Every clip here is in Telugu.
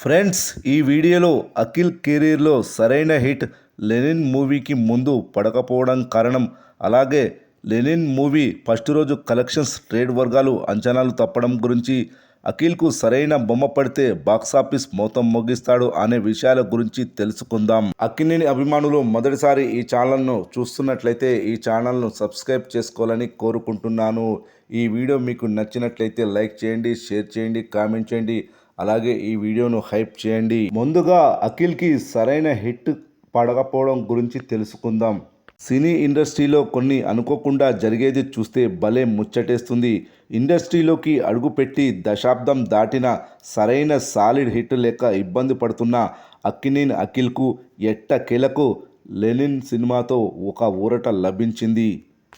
ఫ్రెండ్స్, ఈ వీడియోలో అఖిల్ కెరీర్లో సరైన హిట్ లెనిన్ మూవీకి ముందు పడకపోవడం కారణం, అలాగే లెనిన్ మూవీ ఫస్ట్ రోజు కలెక్షన్స్ ట్రేడ్ వర్గాలు అంచనాలు తప్పడం గురించి, అఖిల్కు సరైన బొమ్మ పడితే బాక్సాఫీస్ మోతం మోగిస్తాడు అనే విషయాల గురించి తెలుసుకుందాం. అక్కినేని అభిమానులు మొదటిసారి ఈ ఛానల్ను చూస్తున్నట్లయితే ఈ ఛానల్ను సబ్స్క్రైబ్ చేసుకోవాలని కోరుకుంటున్నాను. ఈ వీడియో మీకు నచ్చినట్లయితే లైక్ చేయండి, షేర్ చేయండి, కామెంట్ చేయండి. అలాగే ఈ వీడియోను హైప్ చేయండి. ముందుగా అఖిల్కి సరైన హిట్ పడకపోవడం గురించి తెలుసుకుందాం. సినీ ఇండస్ట్రీలో కొన్ని అనుకోకుండా జరిగేది చూస్తే భలే ముచ్చటేస్తుంది. ఇండస్ట్రీలోకి అడుగుపెట్టి దశాబ్దం దాటిన సరైన సాలిడ్ హిట్ లేక ఇబ్బంది పడుతున్న అక్కినేని అఖిల్కు ఎట్టకేలకు లెనిన్ సినిమాతో ఒక ఊరట లభించింది.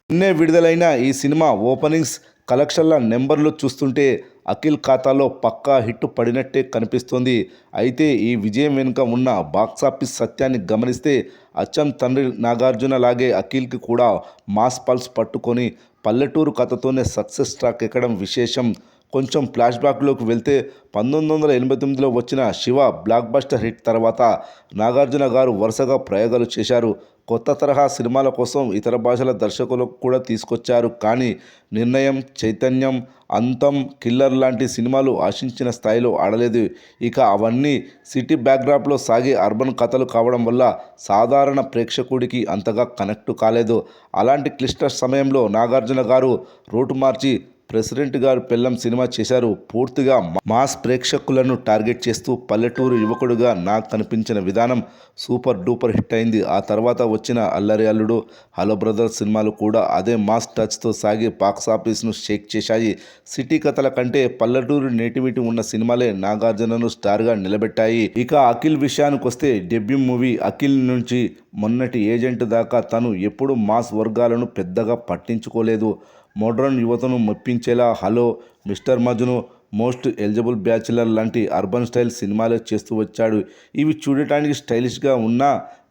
నిన్నే విడుదలైన ఈ సినిమా ఓపెనింగ్స్ కలెక్షన్ల నెంబర్లు చూస్తుంటే అఖిల్ ఖాతాలో పక్కా హిట్ పడినట్టే కనిపిస్తోంది. అయితే ఈ విజయం వెనుక ఉన్న బాక్సాఫీస్ సత్యాన్ని గమనిస్తే అచ్చం తండ్రి నాగార్జున లాగే అఖిల్కి కూడా మాస్ పల్స్ పట్టుకొని పల్లెటూరు కథతోనే సక్సెస్ ట్రాక్ ఎక్కడం విశేషం. కొంచెం ఫ్లాష్ బ్యాక్లోకి వెళ్తే 1989లో వచ్చిన శివ బ్లాక్ బస్టర్ హిట్ తర్వాత నాగార్జున గారు వరుసగా ప్రయోగాలు చేశారు. కొత్త తరహా సినిమాల కోసం ఇతర భాషల దర్శకులకు కూడా తీసుకొచ్చారు. కానీ నిర్ణయం, చైతన్యం, అంతం, కిల్లర్ లాంటి సినిమాలు ఆశించిన స్థాయిలో ఆడలేదు. ఇక అవన్నీ సిటీ బ్యాక్డ్రాప్లో సాగే అర్బన్ కథలు కావడం వల్ల సాధారణ ప్రేక్షకుడికి అంతగా కనెక్ట్ కాలేదు. అలాంటి క్లిష్ట సమయంలో నాగార్జున గారు రూటు మార్చి ప్రెసిడెంట్ గారు పెళ్ళం సినిమా చేశారు. పూర్తిగా మాస్ ప్రేక్షకులను టార్గెట్ చేస్తూ పల్లెటూరు యువకుడుగా నాకు కనిపించిన విధానం సూపర్ డూపర్ హిట్ అయింది. ఆ తర్వాత వచ్చిన అల్లరి అల్లుడు, హలో బ్రదర్స్ సినిమాలు కూడా అదే మాస్ టచ్తో సాగి బాక్సాఫీస్ను షేక్ చేశాయి. సిటీ కథల కంటే పల్లెటూరు నేటివిటీ ఉన్న సినిమాలే నాగార్జునను స్టార్గా నిలబెట్టాయి. ఇక అఖిల్ విషయానికి వస్తే డెబ్యూ మూవీ అఖిల్ నుంచి మొన్నటి ఏజెంట్ దాకా తను ఎప్పుడు మాస్ వర్గాలను పెద్దగా పట్టించుకోలేదు. మోడ్రన్ యువతను మెప్పించేలా hello, Mr Majnu, most eligible bachelor లాంటి అర్బన్ స్టైల్ సినిమాలే చేస్తూ వచ్చాడు. ఇవి చూడటానికి స్టైలిష్గా ఉన్నా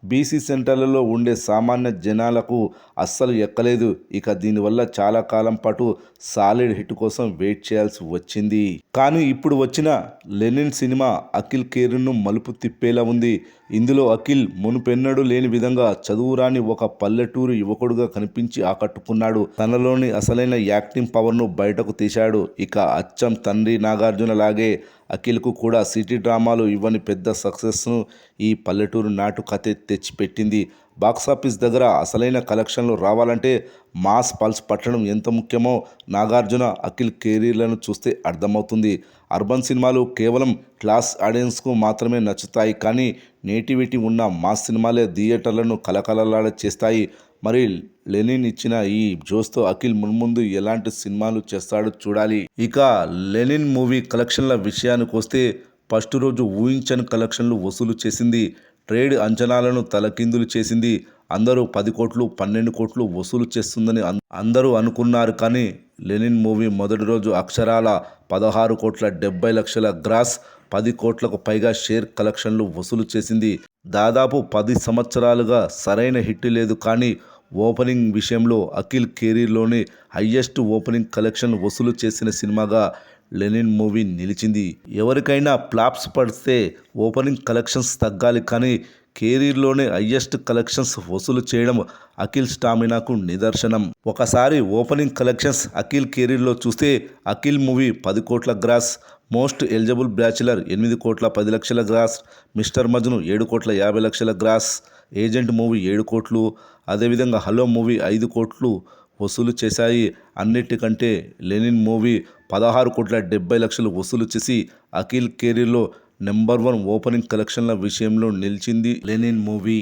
బీసీ సెంటర్లలో ఉండే సామాన్య జనాలకు అస్సలు ఎక్కలేదు. ఇక దీనివల్ల చాలా కాలం పాటు సాలిడ్ హిట్ కోసం వెయిట్ చేయాల్సి వచ్చింది. కానీ ఇప్పుడు వచ్చిన లెనిన్ సినిమా అఖిల్ కెరీర్ను మలుపు తిప్పేలా ఉంది. ఇందులో అఖిల్ మునుపెన్నడూ లేని విధంగా చదువురాని ఒక పల్లెటూరు యువకుడుగా కనిపించి ఆకట్టుకున్నాడు. తనలోని అసలైన యాక్టింగ్ పవర్ను బయటకు తీశాడు. ఇక అచ్చం తండ్రి నాగార్జున లాగే అఖిల్కు కూడా సిటీ డ్రామాలు ఇవ్వని పెద్ద సక్సెస్ను ఈ పల్లెటూరు నాటు కథే తెచ్చిపెట్టింది. బాక్సాఫీస్ దగ్గర అసలైన కలెక్షన్లు రావాలంటే మాస్ పల్స్ పట్టడం ఎంత ముఖ్యమో నాగార్జున అఖిల్ కెరీర్లను చూస్తే అర్థమవుతుంది. అర్బన్ సినిమాలు కేవలం క్లాస్ ఆడియన్స్కు మాత్రమే నచ్చుతాయి. కానీ నేటివిటీ ఉన్న మాస్ సినిమాలే థియేటర్లను కలకలలాడ చేస్తాయి. మరి లెనిన్ ఇచ్చిన ఈ జోస్తో అఖిల్ మున్ముందు ఎలాంటి సినిమాలు చేస్తాడో చూడాలి. ఇక లెనిన్ మూవీ కలెక్షన్ల విషయానికి వస్తే ఫస్ట్ రోజు ఊహించని కలెక్షన్లు వసూలు చేసింది. ట్రేడ్ అంచనాలను తలకిందులు చేసింది. అందరూ 10 కోట్లు, 12 కోట్లు వసూలు చేస్తుందని అందరూ అనుకున్నారు. కానీ లెనిన్ మూవీ మొదటి రోజు అక్షరాల 16,70,00,000 గ్రాస్, 10 కోట్లకు పైగా షేర్ కలెక్షన్లు వసూలు చేసింది. దాదాపు 10 సంవత్సరాలుగా సరైన హిట్ లేదు. కానీ ఓపెనింగ్ విషయంలో అఖిల్ కెరీర్లోని హయ్యెస్ట్ ఓపెనింగ్ కలెక్షన్ వసూలు చేసిన సినిమాగా లెనిన్ మూవీ నిలిచింది. ఎవరికైనా ఫ్లాప్స్ పడితే ఓపెనింగ్ కలెక్షన్స్ తగ్గాలి. కానీ కెరీర్లోనే హయ్యెస్ట్ కలెక్షన్స్ వసూలు చేయడం అఖిల్ స్టామినాకు నిదర్శనం. ఒకసారి ఓపెనింగ్ కలెక్షన్స్ అఖిల్ కెరీర్లో చూస్తే అఖిల్ మూవీ 10 కోట్ల గ్రాస్, మోస్ట్ ఎలిజిబుల్ బ్యాచిలర్ 8,10,00,000 గ్రాస్, మిస్టర్ మజ్ను 7,50,00,000 గ్రాస్, ఏజెంట్ మూవీ 7 కోట్లు, అదేవిధంగా హలో మూవీ 5 కోట్లు వసూలు చేశాయి. అన్నిటికంటే లెనిన్ మూవీ 16,70,00,000 వసూలు చేసి అఖిల్ కెరీర్లో నెంబర్ 1 ఓపెనింగ్ కలెక్షన్ల విషయంలో నిలిచింది లెనిన్ మూవీ.